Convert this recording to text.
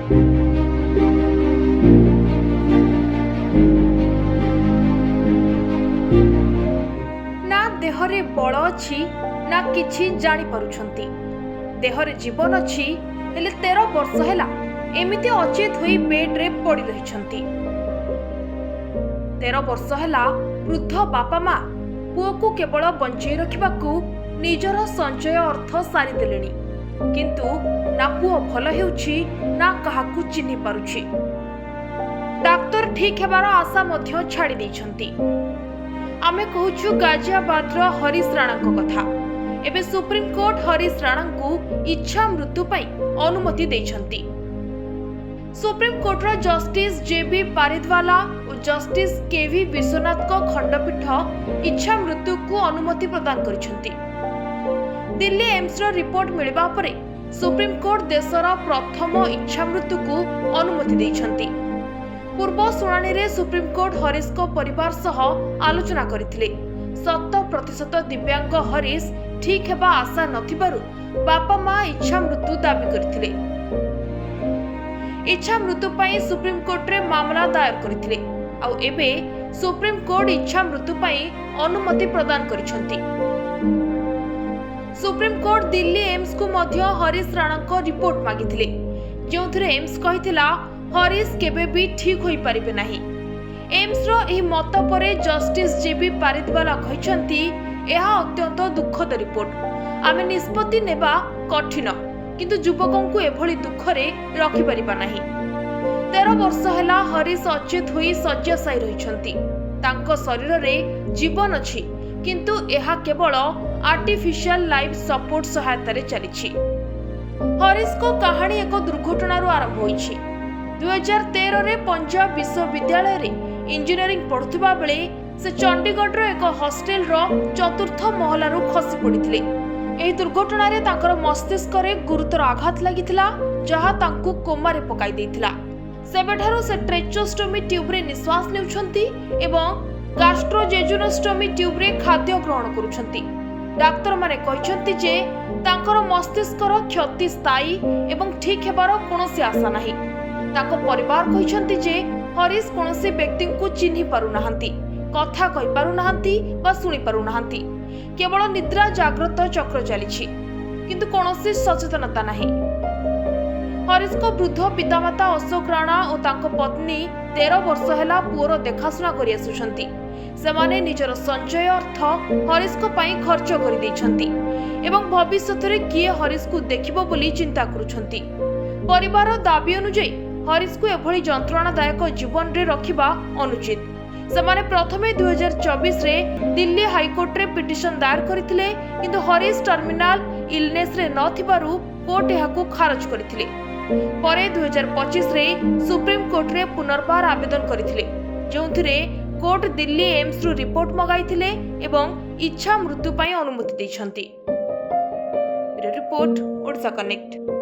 ना देहरे बल अच्छी ना किछि जानी पारुछंती। देहरे जीवन अच्छी हेले 13 वर्ष हैला एमिति अचेत होई बेड रे पड़ी रहिछंती। 13 वर्ष हैला वृद्ध बापा माँ पुओ को केवल बंचई रखिबाकू निजर संचय अर्थ सारी देलेनी, किंतु ना पुओ भल हेउछि ना काहाकू चिन्हि पारुछि। डाक्तर ठीक हेबार आशा मध्य छाड़ी दैछंती। आमे कहूछु गाजियाबादर हरीश राणा को कथा। एबे सुप्रीम कोर्ट हरीश राणा को इच्छा मृत्यु पई अनुमति दैछंती। सुप्रीम कोर्टर जस्टिस जेबी पारिदवाला और जस्टिस केवी विश्वनाथ को खंडपीठ इच्छा मृत्यु को अनुमति प्रदान करिसेंती। दिल्ली एम्स रो रिपोर्ट मिलबा परे सुप्रीम कोर्ट देशर प्रथम इच्छा मृत्यु को अनुमति दैछंती। पूर्व शुणाणी रे सुप्रीम कोर्ट हरीश को परिवार सह आलोचना करथिले। 100% दिव्यांग हरीश ठीक हेबा आशा नथिबारु बापा माँ इच्छा मृत्यु दाबी करथिले। इच्छा मृत्यु पई सुप्रीम कोर्ट रे मामला दायर करथिले। आ एबे सुप्रीम कोर्ट इच्छा मृत्यु पई अनुमति प्रदान करिसंती। सुप्रीम कोर्ट दिल्ली एम्स को मध्य हरीश राणा को रिपोर्ट मागिथिले, जोंथरे एम्स कहिथिला हरीश केबे भी ठीक होई परिबे नाही। एम्स रो एही मत परे जस्टिस जेबी पारिदवाला कहिसंती एहा अत्यंत दुखद रिपोर्ट। आमे निष्पत्ति नेबा कठिन, किंतु युवकों को एभली दुखरे रखि परिबा नाही। 13 वर्ष हैला हरीश अचेत होई शय्याशायी रहिसंती। तांको शरीर रे जीवन अछि, किंतु एहा केवल आर्टिफिशियल लाइफ सपोर्ट सहायता रे चलिछि। हरीश को कहानी एक दुर्घटना आरंभ होइछि। 2013 रे पंजाब विश्वविद्यालय रे इंजीनियरिंग पढ़ुथिबा बेले से चंडीगढ़ रो एक हॉस्टेल रो चतुर्थ महला रो खसी पड़िथिले। एही दुर्घटना रे तांकर मस्तिष्क रे गुरुतर आघात लागिथिला, जहा तांकू कोमा रे पकाई देथिला। सेबेठारो से ट्रेचोस्टोमी ट्यूब रे निश्वास नेउछंती एवं गास्ट्रोजेजुनोस्टोमी ट्यूब रे खाद्य ग्रहण करूछंती। डाक्टर माने कहिसंती जे तांकर मस्तिष्क रो क्षति स्थायी एवं ठीक हेबार कोनोसी आशा नाही। ताको परिवार कहिसंती जे हरीश कोनोसी व्यक्ति को चिन्हि पारु नाहंती, कथा कहि पारु नाहंती बा सुनि पारु नाहंती। केवल निद्रा जाग्रत चक्र चलिछि, किंतु कोनोसी सचेतनता नाही। हरीश को वृद्ध पितामाता अशोक राणा और तांको पत्नी 13 वर्ष हैला पुओर देखाशुना करि आसुछंती। सेमाने निजर संचय अर्थ हरीश को पई खर्च करि दैछंती एवं भविष्यत रे किए हरीश को देखिबो बोली चिंता करूछंती। परिवार दाबी अनुसार हरीश को एभली जंत्रणादायक जीवन रे रखिबा अनुचित। सेमाने प्रथमे 2024 रे दिल्ली हाईकोर्ट रे पिटिशन दायर करथिले, किंतु हरीश टर्मिनाल इलनेस रे नथिबारु कोर्ट एहाकू खारज करथिले। परे 2025 रे सुप्रीम कोर्ट रे पुनर्बार आवेदन करथिले, जोंथिरे कोर्ट दिल्ली एम्स रो रिपोर्ट मगाइथिले एवं इच्छा मृत्यु पई अनुमति दैछंती। Report Odisha connect.